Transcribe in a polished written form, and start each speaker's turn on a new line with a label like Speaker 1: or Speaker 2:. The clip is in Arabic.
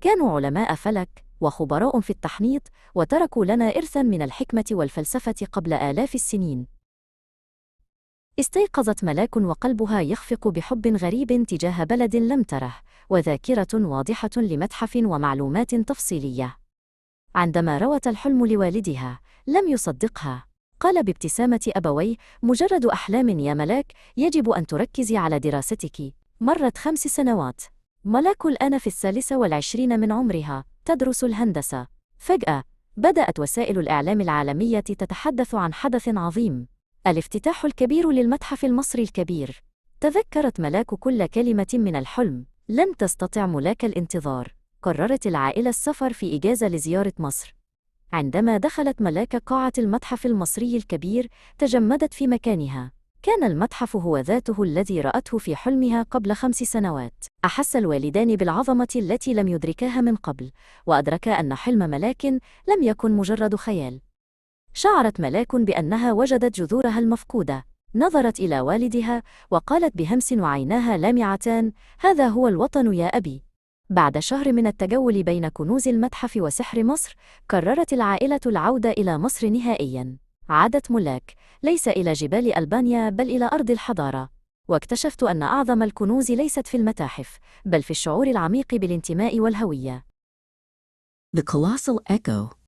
Speaker 1: كانوا علماء فلك وخبراء في التحنيط، وتركوا لنا إرثاً من الحكمة والفلسفة قبل آلاف السنين. استيقظت ملاك وقلبها يخفق بحب غريب تجاه بلد لم تره، وذاكرة واضحة لمتحف ومعلومات تفصيلية. عندما روت الحلم لوالدها، لم يصدقها. قال بابتسامة أبويه: مجرد أحلام يا ملاك، يجب أن تركزي على دراستك. مرت 5 سنوات. ملاك الآن في 23 من عمرها، تدرس الهندسة. فجأة، بدأت وسائل الإعلام العالمية تتحدث عن حدث عظيم: الافتتاح الكبير للمتحف المصري الكبير. تذكرت ملاك كل كلمة من الحلم. لم تستطع ملاك الانتظار. قررت العائلة السفر في إجازة لزيارة مصر. عندما دخلت ملاك قاعة المتحف المصري الكبير، تجمدت في مكانها. كان المتحف هو ذاته الذي رأته في حلمها قبل 5 سنوات. أحس الوالدان بالعظمة التي لم يدركاها من قبل، وأدركا أن حلم ملاك لم يكن مجرد خيال. شعرت ملاك بأنها وجدت جذورها المفقودة. نظرت إلى والدها وقالت بهمس وعيناها لامعتان: هذا هو الوطن يا أبي. بعد شهر من التجول بين كنوز المتحف وسحر مصر، قررت العائلة العودة إلى مصر نهائياً. عادت ملاك ليس إلى جبال ألبانيا بل إلى أرض الحضارة. واكتشفت أن أعظم الكنوز ليست في المتاحف، بل في الشعور العميق بالانتماء والهوية.
Speaker 2: The Colossal Echo